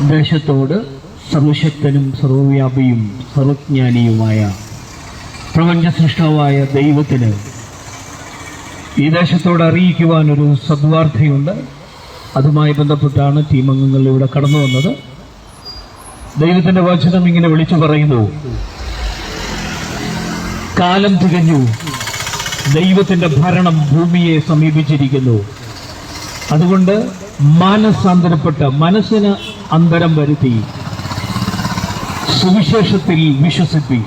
ദേശത്തോട് സർവശക്തനും സർവവ്യാപിയും സർവജ്ഞാനിയുമായ പ്രപഞ്ച സൃഷ്ടാവായ ദൈവത്തിന് ഈ ദേശത്തോട് അറിയിക്കുവാനൊരു സദ്വാർത്തയുണ്ട്. അതുമായി ബന്ധപ്പെട്ടാണ് ടീം അംഗങ്ങൾ ഇവിടെ കടന്നു വന്നത്. ദൈവത്തിന്റെ വചനം ഇങ്ങനെ വിളിച്ചു പറയുന്നു: കാലം തികഞ്ഞു, ദൈവത്തിന്റെ ഭരണം ഭൂമിയെ സമീപിച്ചിരിക്കുന്നു. അതുകൊണ്ട് മാനസാന്തരപ്പെട്ട് മനസ്സിന് അന്തരം വരുത്തി സുവിശേഷത്തിൽ വിശ്വസിപ്പി.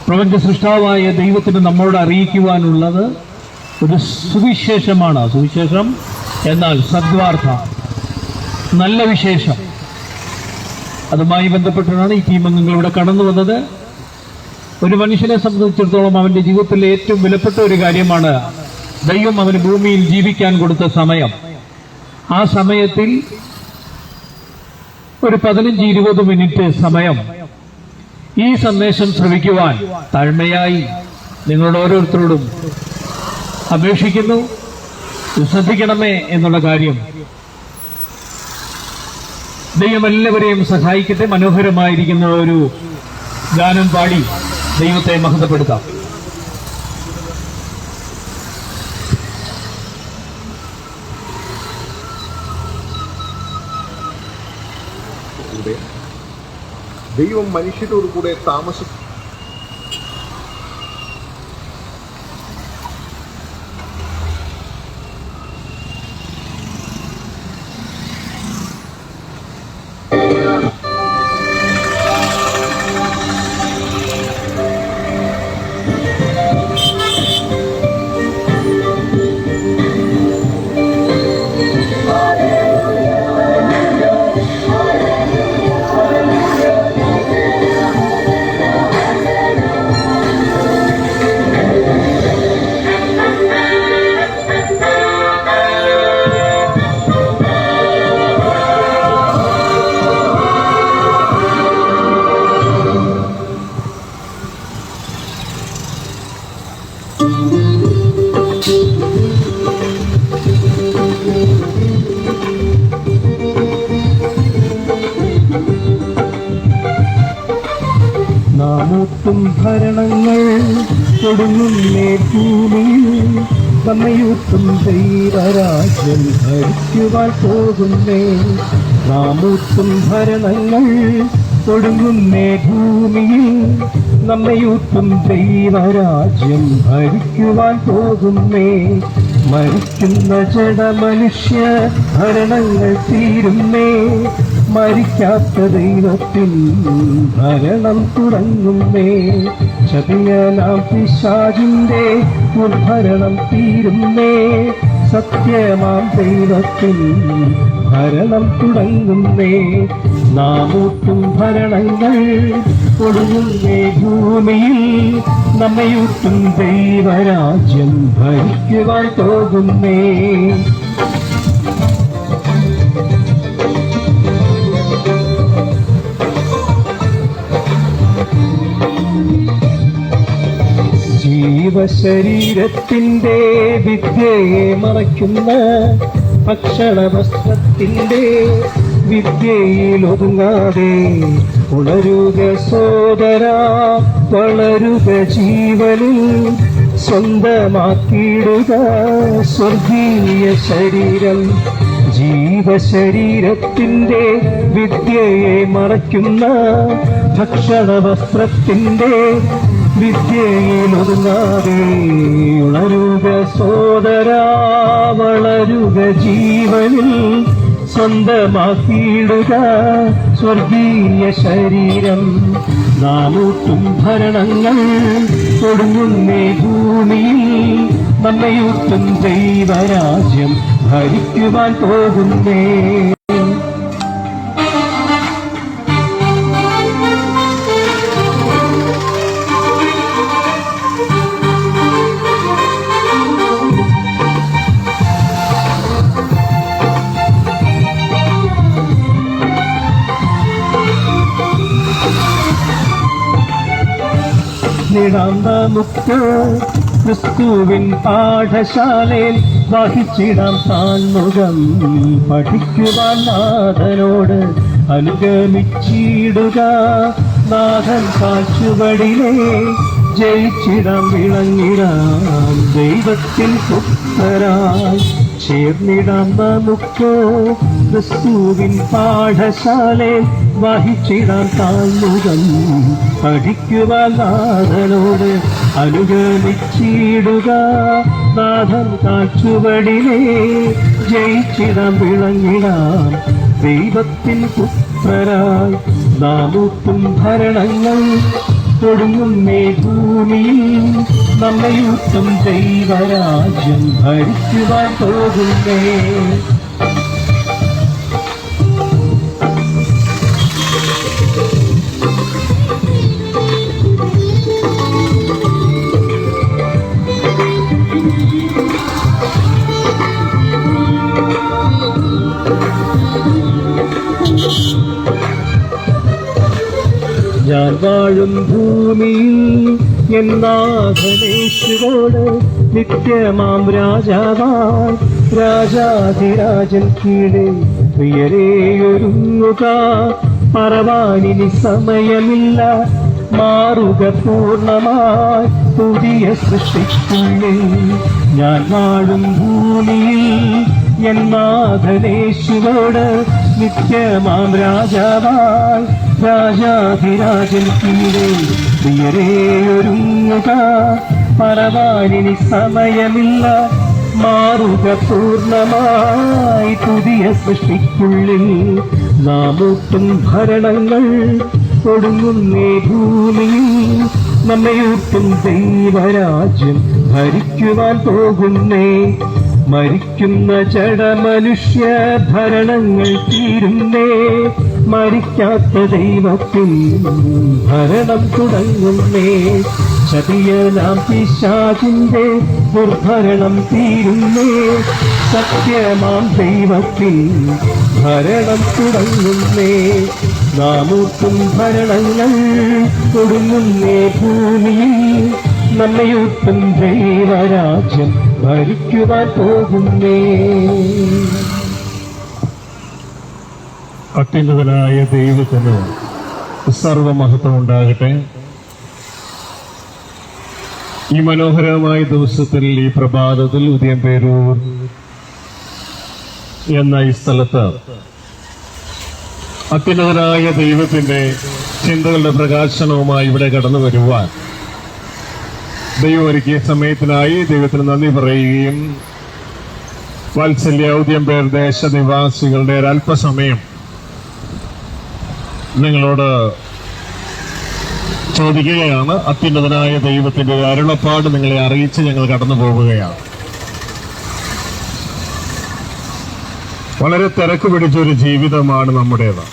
പ്രപഞ്ച സൃഷ്ടാവായ ദൈവത്തിന് നമ്മോട് അറിയിക്കുവാനുള്ളത് ഒരു സുവിശേഷമാണ്. സുവിശേഷം എന്നാൽ സദ്വാർത്ത, നല്ല വിശേഷം. അതുമായി ബന്ധപ്പെട്ടാണ് ഈ ടീം അംഗങ്ങൾ ഇവിടെ കടന്നു വന്നത്. ഒരു മനുഷ്യനെ സംബന്ധിച്ചിടത്തോളം അവന്റെ ജീവിതത്തിലെ ഏറ്റവും വിലപ്പെട്ട ഒരു കാര്യമാണ് ദൈവം അവന് ഭൂമിയിൽ ജീവിക്കാൻ കൊടുത്ത സമയം. ആ സമയത്തിൽ ഒരു 15-20 മിനിറ്റ് സമയം ഈ സന്ദേശം ശ്രവിക്കുവാൻ താഴ്മയായി നിങ്ങളോട് ഓരോരുത്തരോടും അപേക്ഷിക്കുന്നു. ശ്രദ്ധിക്കണമേ എന്നുള്ള കാര്യം. ദൈവം എല്ലാവരെയും സഹായിക്കട്ടെ. മനോഹരമായിരിക്കുന്ന ഒരു ഗാനം പാടി ദൈവത്തെ മഹത്വപ്പെടുത്താം. ദൈവം മനുഷ്യരോട് കൂടെ താമസിക്കും. നാമൂത്തും ഭരണങ്ങൾ കൊടുങ്ങുന്നേ ഭൂമിയിൽ, നമ്മയൂത്തും ദൈവരാജ്യം ഭരിക്കുവാൻ പോകുന്നേ. നാമൂത്തും ഭരണങ്ങൾ കൊടുങ്ങുന്നേ ഭൂമിയിൽ, നമ്മയൂത്തും ദൈവരാജ്യം ഭരിക്കുവാൻ പോകുന്നേ. മരിക്കുന്ന ജഡമനുഷ്യ ഭരണങ്ങൾ തീരുന്നേ, മരിക്കാത്ത ദൈവത്തിൻ ഭരണം തുടങ്ങുന്നേ. ചതിയനാം പിശാചിന്റെ ഉദ്ഭരണം തീരുന്നേ, സത്യമാം ദൈവത്തിൻ ഭരണം തുടങ്ങുന്നേ. നാമൂത്തും ഭരണങ്ങൾ കൊടുങ്ങുന്നേ ഭൂമിയിൽ, നമ്മയൂത്തും ദൈവരാജ്യം ഭരിക്കുവാൻ പോകുന്നേ. ജീവശരീരത്തിന്റെ വിദ്യയെ മറയ്ക്കുന്ന ഭക്ഷണവസ്ത്രത്തിന്റെ വിദ്യയിൽ ഒതുങ്ങാതെ ഉണരുക സോദരാ, വളരുക ജീവനിൽ, സ്വന്തമാക്കിയിടുക സ്വർഗീയ ശരീരം. ജീവശരീരത്തിന്റെ വിദ്യയെ മറയ്ക്കുന്ന ഭക്ഷണവസ്ത്രത്തിന്റെ വിദ്യയിൽ ഒതുങ്ങാതെ ഉണരുക സോദരാ, വളരുക ജീവനിൽ, സ്വന്തമാക്കിയിടുക സ്വർഗീയ ശരീരം. നാമൂത്തും ഭരണങ്ങൾ കൊടുങ്ങുന്നേ ഭൂമിയിൽ, നമ്മയൂത്തും ദൈവരാജ്യം ഭരിക്കുവാൻ പോകുന്നേ. നിടാം നമുക്ക് ക്രിസ്തുവിൻ പാഠശാലയിൽ വഹിച്ചിടാം താൻമുഖം പഠിക്കുവാൻ നാഥനോട് അനുഗമിച്ചിടുക. നാഥൻ കാഴ്ചവടിലെ ജയിച്ചിടാം വിളങ്ങിടാം ദൈവത്തിൻ പുത്രരായി ചേർന്നിടാം നമുക്ക് ക്രിസ്തുവിൻ പാഠശാലയിൽ വഹിച്ചിടാം താൻമുഖം പഠിക്കുവാൻ നാഥനോട് അനുഗമിച്ചിടുക. നാഥൻ കാഴ്ചവടിലെ ജയിച്ചിടാം വിളങ്ങിടാം ദൈവത്തിൻ പുത്രരായി. നാമൂത്തും ഭരണങ്ങൾ ഒടുങ്ങുന്നേ ഭൂമിയിൽ നമ്മയൂത്തും ദൈവരാജ്യം ഭരിക്കുവാൻ പോകുന്നേ. ഞാൻ വാഴും ഭൂമിയിൽ എന്നാഥനേശ്വരോട് നിത്യമാം രാജാവാൻ രാജാധിരാജൻ കീഴേ പ്രിയരെയൊരുങ്ങുക. പറവാനിനി സമയമില്ല, മാറുക പൂർണ്ണമായി പുതിയ സൃഷ്ടിക്കുള്ളിൽ. ഞാൻ വാഴും ഭൂമിയിൽ എന്നാഥനേശ്വരോട് നിത്യമാം രാജാവാൻ രാജാധിരാജൻ കീഴേ പ്രിയരെയൊരുങ്ങുക. പറവാനിനി സമയമില്ല, മാറുക പൂർണ്ണമായി പുതിയ സൃഷ്ടിക്കുള്ളിൽ. നാമൂട്ടും ഭരണങ്ങൾ ഒടുങ്ങുന്നേ ഭൂമിയിൽ നമ്മയൂട്ടും ദൈവരാജ്യം ഭരിക്കുവാൻ പോകുന്നേ. മരിക്കുന്ന ജഡമനുഷ്യ ഭരണങ്ങൾ തീരുന്നേ, മരിക്കാത്ത ദൈവത്തിൻ ഭരണം തുടങ്ങുന്നേ. ചതിയനാം പിശാചിന്റെ ദുർഭരണം തീരുന്നേ, സത്യമാം ദൈവത്തിൻ ഭരണം തുടങ്ങുന്നേ. നാമൂത്തും ഭരണങ്ങൾ ഒടുങ്ങുന്നേ ഭൂമിയിൽ നമ്മയൂട്ടും ദൈവരാജ്യം ഭരിക്കുവാൻ പോകുന്നേ. അത്യുന്നതനായ ദൈവത്തിന് സർവമഹത്വം ഉണ്ടാകട്ടെ. ഈ മനോഹരമായ ദിവസത്തിൽ, ഈ പ്രഭാതത്തിൽ ഉദയംപേരൂർ എന്ന ഈ സ്ഥലത്ത് അത്യുന്നതനായ ദൈവത്തിന്റെ ചിന്തകളുടെ പ്രകാശനവുമായി ഇവിടെ കടന്നു വരുവാൻ ദൈവം ഒരുക്കിയ സമയത്തിനായി ദൈവത്തിന് നന്ദി പറയുകയും വാത്സല്യ ഉദയംപേർ ദേശനിവാസികളുടെ ഒരല്പസമയം നിങ്ങളോട് ചോദിക്കുകയാണ്. അത്യുന്നതനായ ദൈവത്തിന്റെ അരുളപ്പാട് നിങ്ങളെ അറിയിച്ച് ഞങ്ങൾ കടന്നു പോവുകയാണ്. വളരെ തിരക്ക് പിടിച്ചൊരു ജീവിതമാണ് നമ്മുടേത്.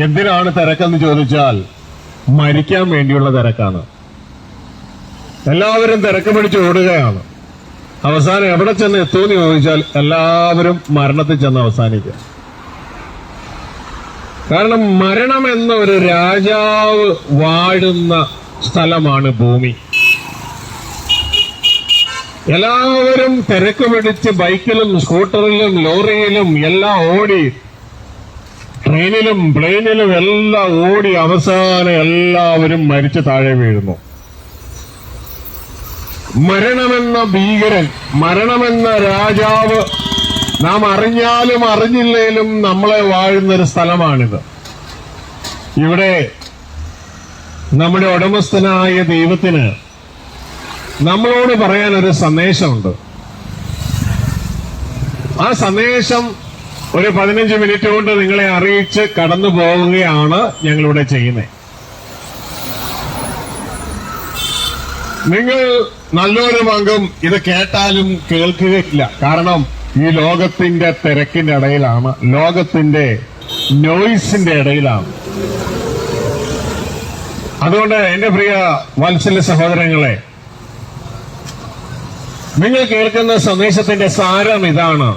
എന്തിനാണ് തിരക്കെന്ന് ചോദിച്ചാൽ മരിക്കാൻ വേണ്ടിയുള്ള തിരക്കാണ്. എല്ലാവരും തിരക്ക് പിടിച്ച് ഓടുകയാണ്. അവസാനം എവിടെ ചെന്ന് എത്തുമെന്ന് ചോദിച്ചാൽ എല്ലാവരും മരണത്തിൽ ചെന്ന് അവസാനിക്കുക. കാരണം മരണം എന്ന ഒരു രാജാവ് വാഴുന്ന സ്ഥലമാണ് ഭൂമി. എല്ലാവരും തിരക്ക് പിടിച്ച് ബൈക്കിലും സ്കൂട്ടറിലും ലോറിയിലും എല്ലാം ഓടി, ട്രെയിനിലും പ്ലെയിനിലും എല്ലാം ഓടി അവസാനം എല്ലാവരും മരിച്ചു താഴെ വീഴുന്നു. മരണമെന്ന ഭീകരൻ, മരണമെന്ന രാജാവ് നാം അറിഞ്ഞാലും അറിഞ്ഞില്ലേലും നമ്മളെ വാഴുന്നൊരു സ്ഥലമാണിത്. ഇവിടെ നമ്മുടെ ഉടമസ്ഥനായ ദൈവത്തിന് നമ്മളോട് പറയാനൊരു സന്ദേശമുണ്ട്. ആ സന്ദേശം ഒരു 15 മിനിറ്റ് കൊണ്ട് നിങ്ങളെ അറിയിച്ച് കടന്നു പോവുകയാണ് ഞങ്ങളിവിടെ ചെയ്യുന്നത്. നിങ്ങൾ നല്ലൊരു പങ്കും ഇത് കേട്ടാലും കേൾക്കുകയില്ല. കാരണം ഈ ലോകത്തിന്റെ തിരക്കിന്റെ ഇടയിലാണ്, ലോകത്തിന്റെ നോയ്സിന്റെ ഇടയിലാണ്. അതുകൊണ്ട് എന്റെ പ്രിയ വാത്സല്യ സഹോദരങ്ങളെ, നിങ്ങൾ കേൾക്കുന്ന സന്ദേശത്തിന്റെ സാരം ഇതാണ്.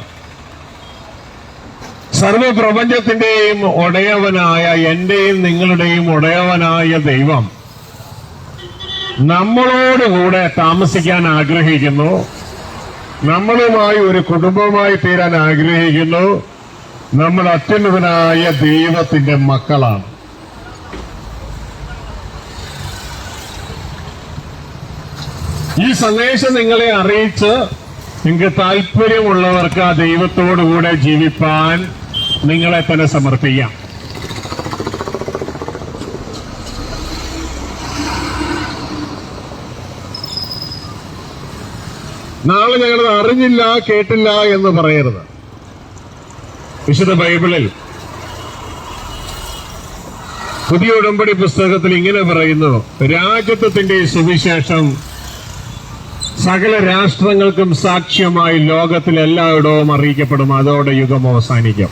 സർവപ്രപഞ്ചത്തിന്റെയും ഉടയവനായ, എന്റെയും നിങ്ങളുടെയും ഉടയവനായ ദൈവം നമ്മളോടുകൂടെ താമസിക്കാൻ ആഗ്രഹിക്കുന്നു. നമ്മളുമായി ഒരു കുടുംബമായി തീരാൻ ആഗ്രഹിക്കുന്നു. നമ്മൾ അത്യുന്നതനായ ദൈവത്തിന്റെ മക്കളാണ്. ഈ സന്ദേശം നിങ്ങളെ അറിയിച്ച് നിങ്ങൾക്ക് താല്പര്യമുള്ളവർക്ക് ആ ദൈവത്തോടുകൂടെ ജീവിപ്പാൻ നിങ്ങളെ തന്നെ സമർപ്പിക്കാം. നാളെ ഞങ്ങളത് അറിഞ്ഞില്ല കേട്ടില്ല എന്ന് പറയരുത്. വിശുദ്ധ ബൈബിളിൽ പുതിയ ഉടമ്പടി പുസ്തകത്തിൽ ഇങ്ങനെ പറയുന്നു: രാജത്വത്തിന്റെ സുവിശേഷം സകല രാഷ്ട്രങ്ങൾക്കും സാക്ഷ്യമായി ലോകത്തിൽ എല്ലായിടവും അറിയിക്കപ്പെടും. അതോടെ യുഗം അവസാനിക്കും.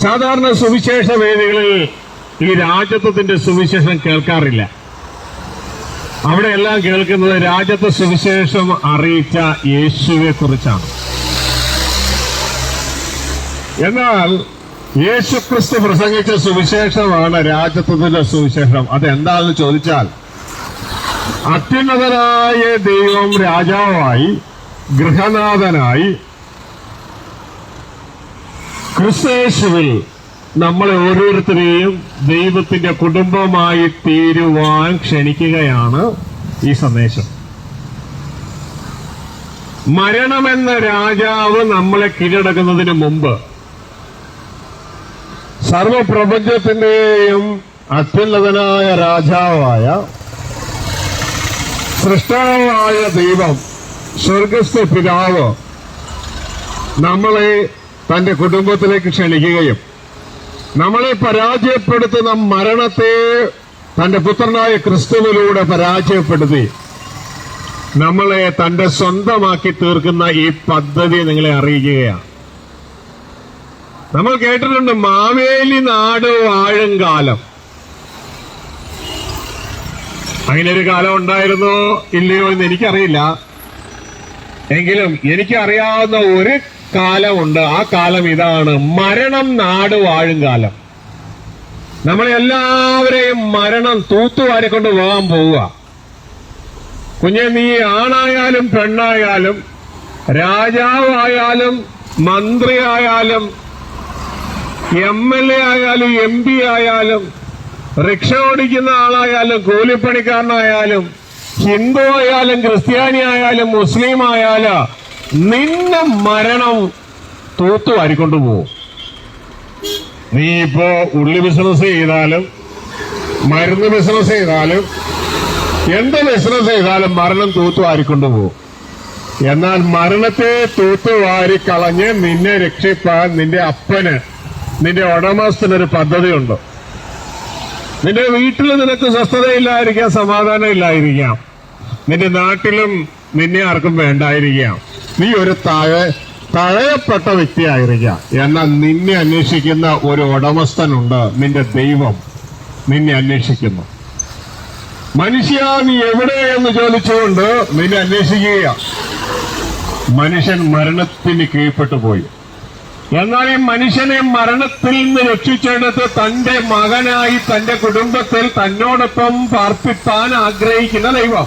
സാധാരണ സുവിശേഷ വേദികളിൽ ഈ രാജത്വത്തിന്റെ സുവിശേഷം കേൾക്കാറില്ല. അവിടെയെല്ലാം കേൾക്കുന്നത് രാജത്വ സുവിശേഷം അറിയിച്ച യേശുവെ കുറിച്ചാണ്. എന്നാൽ യേശുക്രിസ്തു പ്രസംഗിച്ച സുവിശേഷമാണ് രാജത്വത്തിന്റെ സുവിശേഷം. അതെന്താണെന്ന് ചോദിച്ചാൽ, അത്യുന്നതനായ ദൈവം രാജാവായി, ഗൃഹനാഥനായി ക്രിസ്തയേശുവിൽ നമ്മളെ ഓരോരുത്തരെയും ദൈവത്തിന്റെ കുടുംബമായി തീരുവാൻ ക്ഷണിക്കുകയാണ് ഈ സന്ദേശം. മരണമെന്ന രാജാവ് നമ്മളെ കീഴടക്കുന്നതിന് മുമ്പ് സർവപ്രപഞ്ചത്തിന്റെയും അത്യുന്നതനായ രാജാവായ സൃഷ്ടാവായ ദൈവം, സ്വർഗസ്ഥ പിതാവ് നമ്മളെ തന്റെ കുടുംബത്തിലേക്ക് ക്ഷണിക്കുകയും നമ്മളെ പരാജയപ്പെടുത്തുന്ന മരണത്തെ തന്റെ പുത്രനായ ക്രിസ്തുവിലൂടെ പരാജയപ്പെടുത്തി നമ്മളെ തന്റെ സ്വന്തമാക്കി തീർക്കുന്ന ഈ പദ്ധതി നിങ്ങളെ അറിയിക്കുകയാണ്. നമ്മൾ കേട്ടിട്ടുണ്ട് മാവേലി നാട് വാഴും കാലം. അങ്ങനെ ഒരു കാലം ഉണ്ടായിരുന്നോ ഇല്ലയോ എന്ന് എനിക്കറിയില്ല. എങ്കിലും എനിക്കറിയാവുന്ന ഒരു കാലമുണ്ട്. ആ കാലം ഇതാണ്: മരണം നാട് വാഴും കാലം. നമ്മളെല്ലാവരെയും മരണം തൂത്തുവാരിക്കൊണ്ട് പോകാൻ പോവുക. കുഞ്ഞെ, നീ ആണായാലും പെണ്ണായാലും രാജാവായാലും മന്ത്രിയായാലും MLA ആയാലും MP ആയാലും റിക്ഷ ഓടിക്കുന്ന ആളായാലും കൂലിപ്പണിക്കാരനായാലും ഹിന്ദു ആയാലും ക്രിസ്ത്യാനി ആയാലും മുസ്ലിം ആയാലും നിന്നെ മരണം തൂത്തുവാരിക്കൊണ്ടു പോകും. നീ ഇപ്പോ ഉള്ളി ബിസിനസ് ചെയ്താലും മരുന്ന് ബിസിനസ് ചെയ്താലും എന്ത് ബിസിനസ് ചെയ്താലും മരണം തൂത്തുവാരിക്കൊണ്ടു പോകും. എന്നാൽ മരണത്തെ തൂത്തുവാരിക്കളഞ്ഞ് നിന്നെ രക്ഷിപ്പാൻ നിന്റെ അപ്പന്, നിന്റെ ഉടമസ്ഥനൊരു പദ്ധതിയുണ്ട്. നിന്റെ വീട്ടിൽ നിനക്ക് സ്വസ്ഥതയില്ലായിരിക്കാം, സമാധാനം ഇല്ലായിരിക്കാം. നിന്റെ നാട്ടിലും നിന്നെ ആർക്കും വേണ്ടായിരിക്കാം. നീ ഒരു തഴയപ്പെട്ട വ്യക്തിയായിരിക്കാം. എന്നാൽ നിന്നെ അന്വേഷിക്കുന്ന ഒരു ഉടമസ്ഥനുണ്ട്. നിന്റെ ദൈവം നിന്നെ അന്വേഷിക്കുന്നു. മനുഷ്യ, നീ എവിടെ എന്ന് ചോദിച്ചുകൊണ്ട് നിന്നെ അന്വേഷിക്കുക. മനുഷ്യൻ മരണത്തിന് കീഴ്പ്പെട്ടു പോയി. എന്നാൽ ഈ മനുഷ്യനെ മരണത്തിൽ നിന്ന് രക്ഷിച്ചെടുത്ത് തന്റെ മകനായി തന്റെ കുടുംബത്തിൽ തന്നോടൊപ്പം പാർപ്പിപ്പാൻ ആഗ്രഹിക്കുന്ന ദൈവം,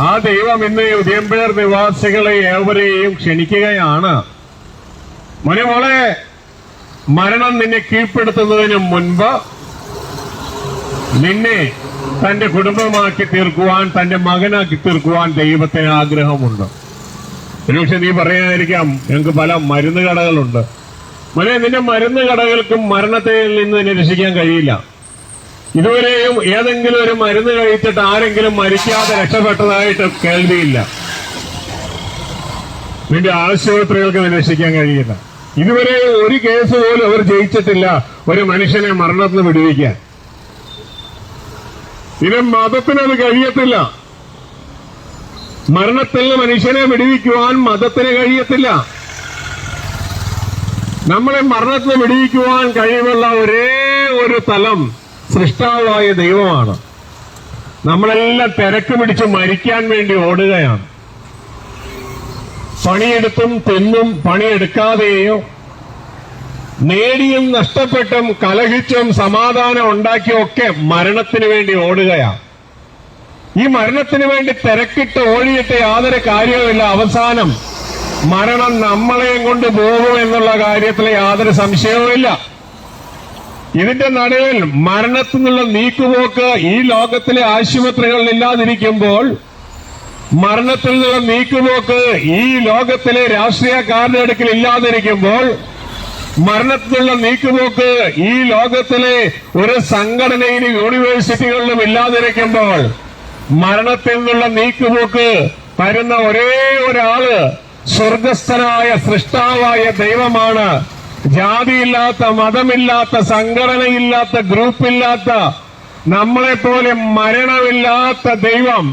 ആ ദൈവം ഇന്ന് ഉദയംപേർ നിവാസികളെ ഏവരെയും ക്ഷണിക്കുകയാണ്. മോനെ, മരണം നിന്നെ കീഴ്പ്പെടുത്തുന്നതിന് മുൻപ് നിന്നെ തന്റെ കുടുംബമാക്കി തീർക്കുവാൻ, തന്റെ മകനാക്കി തീർക്കുവാൻ ദൈവത്തിന് ആഗ്രഹമുണ്ട്. ഒരുപക്ഷെ നീ പറയാതിരിക്കാം, ഞങ്ങൾക്ക് പല മരുന്ന് കടകളുണ്ട്. മോനെ, നിന്റെ മരുന്ന് കടകൾക്കും മരണത്തിൽ നിന്ന് നിന്നെ രക്ഷിക്കാൻ കഴിയില്ല. ഇതുവരെയും ഏതെങ്കിലും ഒരു മരുന്ന് കഴിച്ചിട്ട് ആരെങ്കിലും മരിക്കാതെ രക്ഷപ്പെട്ടതായിട്ട് കേൾവിയില്ല. നിന്റെ ആശുപത്രികൾക്ക് നിന്നെ രക്ഷിക്കാൻ കഴിയില്ല. ഇതുവരെ ഒരു കേസ് പോലും അവർ ജയിച്ചിട്ടില്ല ഒരു മനുഷ്യനെ മരണത്തിൽ നിന്ന് വിടുവിക്കാൻ. ഇത് മതത്തിനത് കഴിയത്തില്ല. മരണത്തിൽ നിന്ന് മനുഷ്യനെ വിടുവിക്കുവാൻ മതത്തിന് കഴിയത്തില്ല. നമ്മളെ മരണത്തിന് വിടുവിക്കുവാൻ കഴിവുള്ള ഒരേ ഒരു തലം സൃഷ്ടാവായ ദൈവമാണ്. നമ്മളെല്ലാം തിരക്ക് പിടിച്ച് മരിക്കാൻ വേണ്ടി ഓടുകയാണ്. പണിയെടുത്തും തിന്നും പണിയെടുക്കാതെയോ നേടിയും നഷ്ടപ്പെട്ടും കലഹിച്ചും സമാധാനം ഉണ്ടാക്കിയൊക്കെ മരണത്തിന് വേണ്ടി ഓടുകയാണ്. ഈ മരണത്തിന് വേണ്ടി തിരക്കിട്ട് ഓടിയിട്ട് യാതൊരു കാര്യവുമില്ല. അവസാനം മരണം നമ്മളെയും കൊണ്ട് പോകും എന്നുള്ള കാര്യത്തിൽ യാതൊരു സംശയവുമില്ല. ഇതിന്റെ നടുവിൽ മരണത്തിൽ നിന്നുള്ള നീക്കുപോക്ക് ഈ ലോകത്തിലെ ആശുപത്രികളിൽ ഇല്ലാതിരിക്കുമ്പോൾ, മരണത്തിൽ നിന്നുള്ള നീക്കുപോക്ക് ഈ ലോകത്തിലെ രാഷ്ട്രീയക്കാരുടെ അടുക്കൽ ഇല്ലാതിരിക്കുമ്പോൾ, മരണത്തിനുള്ള നീക്കുപോക്ക് ഈ ലോകത്തിലെ ഒരു സംഘടനയിലും യൂണിവേഴ്സിറ്റികളിലും ഇല്ലാതിരിക്കുമ്പോൾ, മരണത്തിൽ നിന്നുള്ള നീക്കുപോക്ക് തരുന്ന ഒരേ ഒരാള് സ്വർഗസ്ഥനായ സൃഷ്ടാവായ ദൈവമാണ്. ജാതിയില്ലാത്ത, മതമില്ലാത്ത, സംഘടനയില്ലാത്ത, ഗ്രൂപ്പില്ലാത്ത, നമ്മളെപ്പോലെ മരണമില്ലാത്ത ദൈവം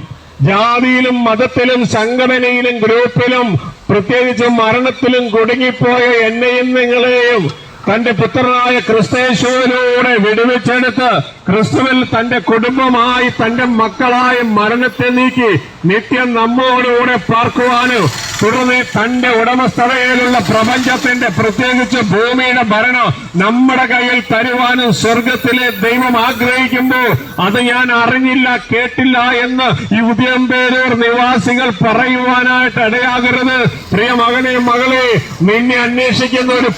ജാതിയിലും മതത്തിലും സംഘടനയിലും ഗ്രൂപ്പിലും പ്രത്യേകിച്ച് മരണത്തിലും കുടുങ്ങിപ്പോയ എന്നെയും നിങ്ങളെയും തന്റെ പുത്രനായ ക്രിസ്തയേശുവിലൂടെ വിടുവിച്ചെടുത്ത് ക്രിസ്തുവിൽ തന്റെ കുടുംബമായി തന്റെ മക്കളായി മരണത്തെ നീക്കി നിത്യം നമ്മോടുകൂടെ പാർക്കുവാനും തുടർന്ന് തന്റെ ഉടമസ്ഥതയിലുള്ള പ്രപഞ്ചത്തിന്റെ പ്രത്യേകിച്ച് ഭൂമിയുടെ ഭരണം നമ്മുടെ കയ്യിൽ തരുവാനും സ്വർഗത്തിലെ ദൈവം ആഗ്രഹിക്കുമ്പോൾ അത് ഞാൻ അറിഞ്ഞില്ല, കേട്ടില്ല എന്ന് ഈ ഉദയംപേരൂർ നിവാസികൾ പറയുവാനായിട്ട് ഇടയാകരുത്. പ്രിയ മകനെ, മകളെ, നിന്നെ അന്വേഷിക്കുന്ന ഒരു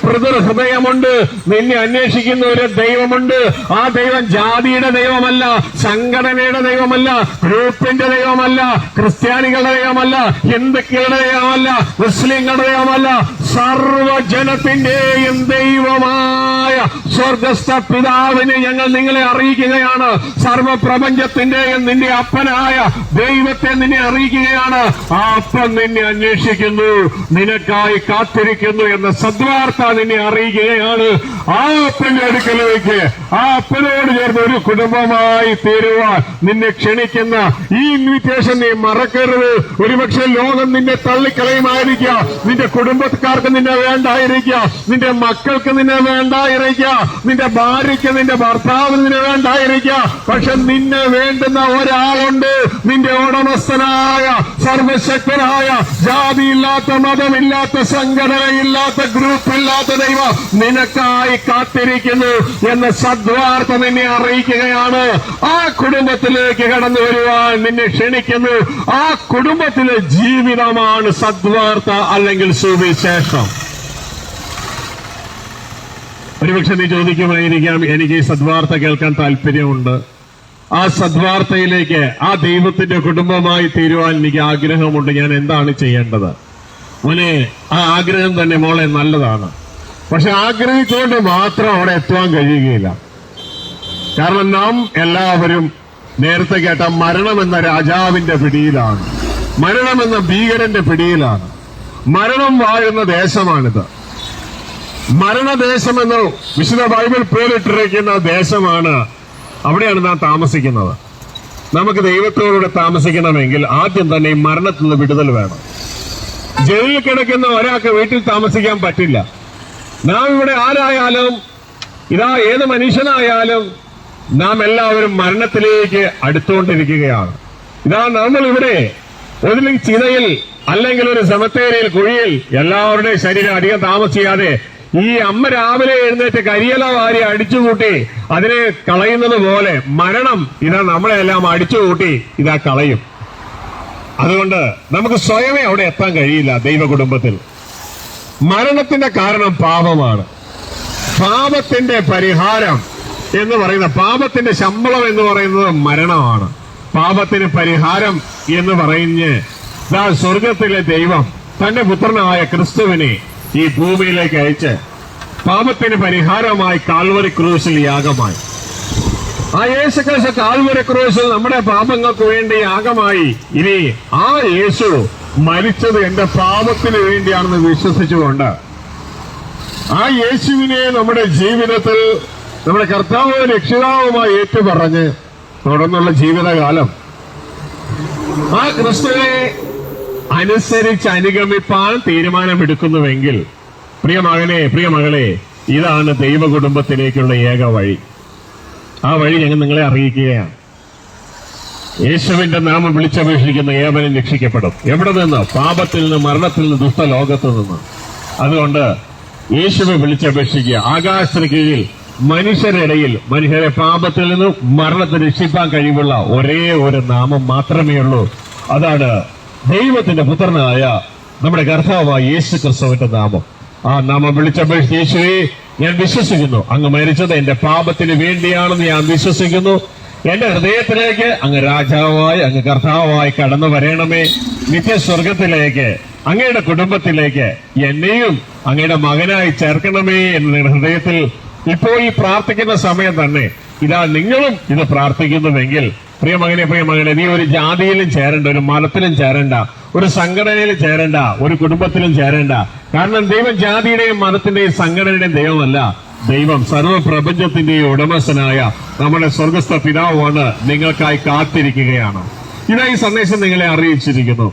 ഹൃദയമുണ്ട്, നിന്നെ അന്വേഷിക്കുന്ന ഒരു ദൈവമുണ്ട്. ആ ദൈവം ജാതിയുടെ ദൈവമല്ല, സംഘടനയുടെ ദൈവമല്ല, ഗ്രൂപ്പിന്റെ ദൈവമല്ല, ക്രിസ്ത്യാനികളുടെ ദൈവമല്ല, ഹിന്ദുക്കളുടെ ദൈവമല്ല, മുസ്ലിങ്ങളുടെ ദൈവമല്ല, സർവജനത്തിന്റെയും ദൈവമായ സ്വർഗസ്ഥ പിതാവിനെ ഞങ്ങൾ നിങ്ങളെ അറിയിക്കുകയാണ്. സർവപ്രപഞ്ചത്തിന്റെയും നിന്റെ അപ്പനായ ദൈവത്തെ നിന്നെ അറിയിക്കുകയാണ്. ആ അപ്പൻ നിന്നെ അന്വേഷിക്കുന്നു, നിനക്കായി കാത്തിരിക്കുന്നു എന്ന സദ്വാർത്ത നിന്നെ അറിയിക്കുകയാണ്. ആ അപ്പന്റെ അടുക്കലേക്ക്, ആ അപ്പനോട് ചേർന്ന് ഒരു കുടുംബമായി തീരുവാൻ നിന്നെ ക്ഷണിക്കുന്ന ഈ ഇൻവിറ്റേഷൻ നീ മറക്കരുത്. ഒരുപക്ഷെ ലോകം നിന്നെ തള്ളിക്കളയുമായിരിക്കാം, നിന്റെ കുടുംബക്കാർക്ക് നിന്നെ വേണ്ടായിരിക്കാം, നിന്റെ മക്കൾക്ക് നിന്നെ വേണ്ടായിരിക്കാം, നിന്റെ ഭാര്യയ്ക്ക് നിന്റെ ഭർത്താവിന് നിന്നെ വേണ്ടായിരിക്കാം. പക്ഷെ നിന്നെ വേണ്ടുന്ന ഒരാളുണ്ട്, നിന്റെ ഉടമസ്ഥനായ സർവശക്തനായ ജാതിയില്ലാത്ത, മതമില്ലാത്ത, സംഘടനയില്ലാത്ത, ഗ്രൂപ്പില്ലാത്ത ദൈവം നിനക്കായി കാത്തിരിക്കുന്നു എന്ന സദ്വാർത്ത നിന്നെ അറിയിക്കുകയാണ്. ആ കുടുംബത്തിലേക്ക് കടന്നു വരുവാൻ നിന്നെ ക്ഷണിക്കുന്നു. ആ കുടുംബത്തിലെ ജീവിതമാണ് സദ്വാർത്ത അല്ലെങ്കിൽ സുവിശേഷം. ഒരുപക്ഷെ നീ ചോദിക്കുമായിരിക്കാം, എനിക്ക് ഈ സദ്വാർത്ത കേൾക്കാൻ താല്പര്യമുണ്ട്, ആ സദ്വാർത്തയിലേക്ക്, ആ ദൈവത്തിന്റെ കുടുംബമായി തീരുവാൻ എനിക്ക് ആഗ്രഹമുണ്ട്, ഞാൻ എന്താണ് ചെയ്യേണ്ടത്? മോനെ, ആ ആഗ്രഹം തന്നെ മോളെ നല്ലതാണ്. പക്ഷെ ആഗ്രഹിച്ചുകൊണ്ട് മാത്രം അവിടെ എത്തുവാൻ കഴിയുകയില്ല. കാരണം നാം എല്ലാവരും നേരത്തെ കേട്ട മരണമെന്ന രാജാവിന്റെ പിടിയിലാണ്, മരണമെന്ന ഭീകരന്റെ പിടിയിലാണ്. മരണം വാഴുന്ന ദേശമാണിത്. മരണദേശമെന്ന് വിശുദ്ധ ബൈബിൾ പേരിട്ടിരിക്കുന്ന ദേശമാണ്. അവിടെയാണ് നാം താമസിക്കുന്നത്. നമുക്ക് ദൈവത്തോടുകൂടെ താമസിക്കണമെങ്കിൽ ആദ്യം തന്നെ ഈ മരണത്തിൽ നിന്ന് വിടുതൽ വേണം. ജയിലിൽ കിടക്കുന്ന ഒരാൾക്ക് വീട്ടിൽ താമസിക്കാൻ പറ്റില്ല. നാം ഇവിടെ ആരായാലും, ഇതാ ഏത് മനുഷ്യനായാലും നാം എല്ലാവരും മരണത്തിലേക്ക് അടുത്തുകൊണ്ടിരിക്കുകയാണ്. ഇതാ നമ്മൾ ഇവിടെ ഒന്നില്ലെങ്കിൽ ചിതയിൽ അല്ലെങ്കിൽ ഒരു സെമത്തേരിയിൽ, കുഴിയിൽ എല്ലാവരുടെയും ശരീരം അധികം താമസിയാതെ ഈ അമ്മ രാവിലെ എഴുന്നേറ്റ് കരിയില വാരി അടിച്ചുകൂട്ടി അതിനെ കളയുന്നത് പോലെ മരണം ഇതാ നമ്മളെല്ലാം അടിച്ചുകൂട്ടി ഇതാ കളയും. അതുകൊണ്ട് നമുക്ക് സ്വയമേ അവിടെ എത്താൻ കഴിയില്ല. ദൈവ കുടുംബത്തിൽ മരണത്തിന്റെ കാരണം പാപമാണ്. പാപത്തിന്റെ പരിഹാരം എന്ന് പറയുന്ന, പാപത്തിന്റെ ശമ്പളം എന്ന് പറയുന്നത് മരണമാണ്. പാപത്തിന് പരിഹാരം എന്ന് പറഞ്ഞ് സ്വർഗത്തിലെ ദൈവം തന്റെ പുത്രനായ ക്രിസ്തുവിനെ ഈ ഭൂമിയിലേക്ക് അയച്ച് പാപത്തിന് പരിഹാരമായി കാൽവരി ക്രൂശിൽ യാഗമായി. ആ യേശുക്രിസ്തു കാൽവരി ക്രൂശിൽ നമ്മുടെ പാപങ്ങൾക്ക് വേണ്ടി യാഗമായി. ഇനി ആ യേശു മരിച്ചത് എന്റെ പാപത്തിന് വേണ്ടിയാണെന്ന് വിശ്വസിച്ചുകൊണ്ട് ആ യേശുവിനെ നമ്മുടെ ജീവിതത്തിൽ നമ്മുടെ കർത്താവും രക്ഷിതാവുമായി ഏറ്റുപറഞ്ഞ് തുടർന്നുള്ള ജീവിതകാലം ആ ക്രിസ്തുവിനെ അനുസരിച്ച് അനുഗമിപ്പാൻ തീരുമാനമെടുക്കുന്നുവെങ്കിൽ, പ്രിയ മകനെ, പ്രിയ മകളെ, ഇതാണ് ദൈവ കുടുംബത്തിലേക്കുള്ള ഏക വഴി. ആ വഴി ഞങ്ങൾ നിങ്ങളെ അറിയിക്കുകയാണ്. യേശുവിന്റെ നാമം വിളിച്ചപേക്ഷിക്കുന്ന ഏവനും രക്ഷിക്കപ്പെടും. എവിടെ നിന്ന്? പാപത്തിൽ നിന്ന്, മരണത്തിൽ നിന്ന്, ദുഷ്ടലോകത്ത് നിന്ന്. അതുകൊണ്ട് യേശുവെ വിളിച്ചപേക്ഷിക്കുക. ആകാശത്തിന് കീഴിൽ മനുഷ്യരുടെ ഇടയിൽ മനുഷ്യരെ പാപത്തിൽ നിന്നും മരണത്തെ രക്ഷിപ്പാൻ കഴിവുള്ള ഒരേ ഒരു നാമം മാത്രമേ ഉള്ളൂ. അതാണ് ദൈവത്തിന്റെ പുത്രനായ നമ്മുടെ കർത്താവായ യേശു ക്രിസ്തുവിന്റെ നാമം. ആ നാമം വിളിച്ചപേക്ഷിച്ച് യേശുവേ, ഞാൻ വിശ്വസിക്കുന്നു അങ്ങ് മരിച്ചത് എന്റെ പാപത്തിന് വേണ്ടിയാണെന്ന് ഞാൻ വിശ്വസിക്കുന്നു. എന്റെ ഹൃദയത്തിലേക്ക് അങ്ങ് രാജാവായി, അങ്ങ് കർത്താവായി കടന്നു വരണമേ. നിത്യസ്വർഗത്തിലേക്ക്, അങ്ങയുടെ കുടുംബത്തിലേക്ക് എന്നെയും അങ്ങയുടെ മകനായി ചേർക്കണമേ എന്ന് നിങ്ങളുടെ ഹൃദയത്തിൽ ഇപ്പോൾ ഈ പ്രാർത്ഥിക്കുന്ന സമയം തന്നെ ഇതാ നിങ്ങളും ഇത് പ്രാർത്ഥിക്കുന്നുവെങ്കിൽ, പ്രിയമകനെ, നീ ഒരു ജാതിയിലും ചേരണ്ട, ഒരു മതത്തിലും ചേരണ്ട, ഒരു സംഘടനയിലും ചേരണ്ട, ഒരു കുടുംബത്തിലും ചേരണ്ട. കാരണം ദൈവം ജാതിയുടെയും മതത്തിന്റെയും സംഘടനയുടെയും ദൈവമല്ല. ദൈവം സർവ്വപ്രപഞ്ചത്തിന്റെയും ഉടമസ്ഥനായ നമ്മുടെ സ്വർഗസ്ഥ പിതാവാണ്. നിങ്ങൾക്കായി കാത്തിരിക്കുകയാണ്. ഇതാ ഈ സന്ദേശം നിങ്ങളെ അറിയിച്ചിരിക്കുന്നു.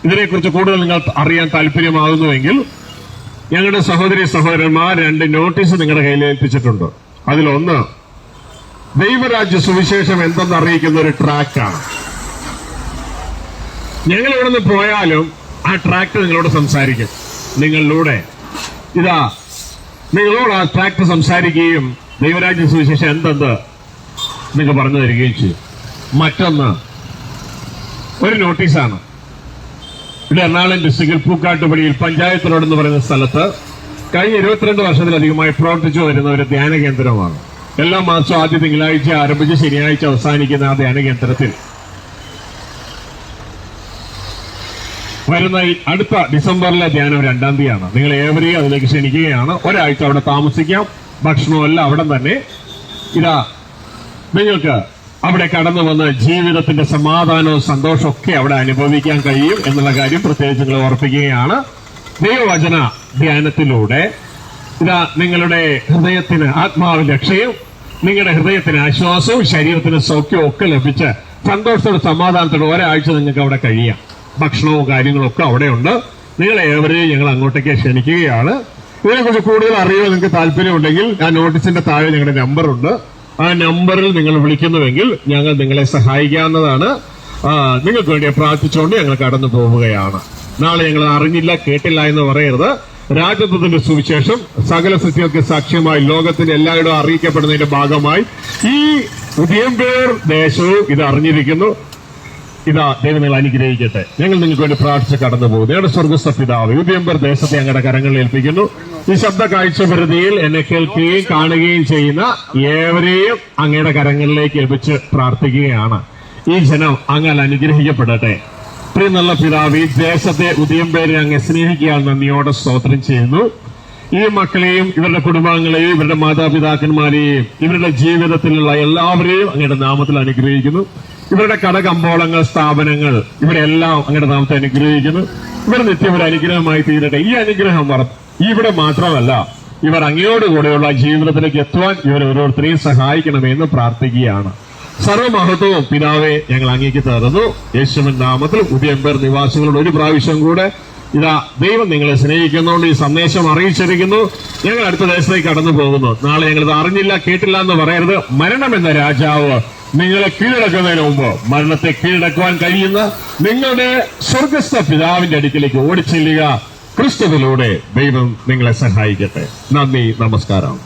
ഇതിനെക്കുറിച്ച് കൂടുതൽ നിങ്ങൾ അറിയാൻ താല്പര്യമാകുന്നുവെങ്കിൽ ഞങ്ങളുടെ സഹോദരി സഹോദരന്മാർ 2 നോട്ടീസ് നിങ്ങളുടെ കയ്യിൽ ഏൽപ്പിച്ചിട്ടുണ്ട്. അതിലൊന്ന് ദൈവരാജ്യ സുവിശേഷം എന്തെന്ന് അറിയിക്കുന്ന ഒരു ട്രാക്റ്റാണ്. ഞങ്ങൾ ഇവിടെ നിന്ന് പോയാലും ആ ട്രാക്ട് നിങ്ങളോട് സംസാരിക്കും. നിങ്ങളോട് ആ ട്രാക്ട് സംസാരിക്കുകയും ദൈവരാജ്യ സുവിശേഷം എന്തെന്ന് നിങ്ങൾ പറഞ്ഞു തരികയും ചെയ്യും. മറ്റൊന്ന് ഒരു നോട്ടീസാണ്. ഇവിടെ എറണാകുളം ഡിസ്ട്രിക്റ്റിൽ പൂക്കാട്ടുപടിയിൽ പഞ്ചായത്ത് റോഡ് എന്ന് പറയുന്ന സ്ഥലത്ത് കഴിഞ്ഞ 22 വർഷത്തിലധികമായി പ്രവർത്തിച്ചു വരുന്ന ഒരു ധ്യാന കേന്ദ്രമാണ്. എല്ലാ മാസവും ആദ്യ തിങ്കളാഴ്ച ആരംഭിച്ച് ശനിയാഴ്ച അവസാനിക്കുന്ന ആ ധ്യാന കേന്ദ്രത്തിൽ വരുന്ന അടുത്ത ഡിസംബറിലെ ധ്യാനം 2-ാം തീയതിയാണ്. നിങ്ങൾ ഏവരെയും അതിലേക്ക് ക്ഷണിക്കുകയാണ്. ഒരാഴ്ച അവിടെ താമസിക്കാം. ഭക്ഷണവും എല്ലാം അവിടെ തന്നെ. നിങ്ങൾക്ക് അവിടെ കടന്നു വന്ന് ജീവിതത്തിന്റെ സമാധാനവും സന്തോഷവും ഒക്കെ അവിടെ അനുഭവിക്കാൻ കഴിയും എന്നുള്ള കാര്യം പ്രത്യേകിച്ച് നിങ്ങൾ ഓർപ്പിക്കുകയാണ്. ദൈവവചന ധ്യാനത്തിലൂടെ നിങ്ങളുടെ ഹൃദയത്തിന് ആത്മാവിന്റെ രക്ഷയും നിങ്ങളുടെ ഹൃദയത്തിന് ആശ്വാസവും ശരീരത്തിന് സൗഖ്യവും ഒക്കെ ലഭിച്ച് സന്തോഷത്തോടെ സമാധാനത്തോടെ ഒരാഴ്ച നിങ്ങൾക്ക് അവിടെ കഴിയാം. ഭക്ഷണവും കാര്യങ്ങളും ഒക്കെ അവിടെയുണ്ട്. നിങ്ങളെ ഏവരെയും ഞങ്ങൾ അങ്ങോട്ടേക്ക് ക്ഷണിക്കുകയാണ്. ഇതിനെക്കുറിച്ച് കൂടുതൽ അറിയാൻ നിങ്ങൾക്ക് താല്പര്യമുണ്ടെങ്കിൽ ആ നോട്ടീസിന്റെ താഴെ ഞങ്ങളുടെ നമ്പറുണ്ട്. ആ നമ്പറിൽ നിങ്ങൾ വിളിക്കുന്നുവെങ്കിൽ ഞങ്ങൾ നിങ്ങളെ സഹായിക്കാവുന്നതാണ്. നിങ്ങൾക്ക് വേണ്ടി പ്രാർത്ഥിച്ചുകൊണ്ട് ഞങ്ങൾ കടന്നു പോവുകയാണ്. നാളെ ഞങ്ങൾ അറിഞ്ഞില്ല കേട്ടില്ല എന്ന് പറയരുത്. രാജ്യത്വത്തിന്റെ സുവിശേഷം സകല സൃഷ്ടികൾക്ക് സാക്ഷ്യമായി ലോകത്തിന്റെ എല്ലായിടവും അറിയിക്കപ്പെടുന്നതിന്റെ ഭാഗമായി ഈ ഉദയംപേർ ദേശവും ഇത് അറിഞ്ഞിരിക്കുന്നു. ദൈവം നിങ്ങൾ അനുഗ്രഹിക്കട്ടെ. ഞങ്ങൾ നിങ്ങൾക്ക് വേണ്ടി പ്രാർത്ഥിച്ച് കടന്നു പോകും. ഞങ്ങളുടെ സ്വർഗസ്ഥ പിതാവ്, ഉദയംപേർ ദേശത്തെ ഞങ്ങളുടെ കരങ്ങളിൽ ഏൽപ്പിക്കുന്നു. ഈ ശബ്ദ കാഴ്ച പരിധിയിൽ എന്നെ കേൾക്കുകയും കാണുകയും ചെയ്യുന്ന ഏവരെയും അങ്ങയുടെ കരങ്ങളിലേക്ക് ഏൽപ്പിച്ച് പ്രാർത്ഥിക്കുകയാണ്. ഈ ജനം അങ്ങാൽ അനുഗ്രഹിക്കപ്പെടട്ടെ. പ്രിയ നല്ല പിതാവ്, ഈ ദേശത്തെ ഉദയംപേരെ അങ്ങ് സ്നേഹിക്കാൻ നന്ദിയോടെ സ്തോത്രം ചെയ്യുന്നു. ഈ മക്കളെയും ഇവരുടെ കുടുംബാംഗങ്ങളെയും ഇവരുടെ മാതാപിതാക്കന്മാരെയും ഇവരുടെ ജീവിതത്തിലുള്ള എല്ലാവരെയും അങ്ങയുടെ നാമത്തിൽ അനുഗ്രഹിക്കുന്നു. ഇവരുടെ കടകമ്പോളങ്ങൾ, സ്ഥാപനങ്ങൾ, ഇവിടെ എല്ലാം അങ്ങയുടെ നാമത്തെ അനുഗ്രഹിക്കുന്നു. ഇവർ നിത്യം ഒരു അനുഗ്രഹമായി തീരട്ടെ. ഈ അനുഗ്രഹം ഇവിടെ മാത്രമല്ല, ഇവർ അങ്ങയോടുകൂടെയുള്ള ജീവിതത്തിലേക്ക് എത്തുവാൻ ഇവർ ഓരോരുത്തരെയും സഹായിക്കണമെന്ന് പ്രാർത്ഥിക്കുകയാണ്. സർവമഹത്വവും പിതാവെ ഞങ്ങൾ അങ്ങേക്ക് തരുന്നു. യേശുവിൻ നാമത്തിൽ ഉദയംപേർ നിവാസികളോട് ഒരു പ്രാവശ്യം കൂടെ ദൈവം നിങ്ങളെ സ്നേഹിക്കുന്നതുകൊണ്ട് ഈ സന്ദേശം അറിയിച്ചിരിക്കുന്നു. ഞങ്ങൾ അടുത്ത ദേശത്തേക്ക് കടന്നു പോകുന്നു. നാളെ ഞങ്ങളിത് അറിഞ്ഞില്ല കേട്ടില്ല എന്ന് പറയരുത്. മരണം എന്ന രാജാവ് നിങ്ങളെ കീഴടക്കുന്നതിന് മുമ്പ് മരണത്തെ കീഴടക്കുവാൻ കഴിയുന്ന നിങ്ങളുടെ സ്വർഗസ്ഥ പിതാവിന്റെ അടുക്കിലേക്ക് ഓടിച്ചെല്ലുക. ക്രിസ്തുവിലൂടെ ദൈവം നിങ്ങളെ സഹായിക്കട്ടെ. നന്ദി, നമസ്കാരം.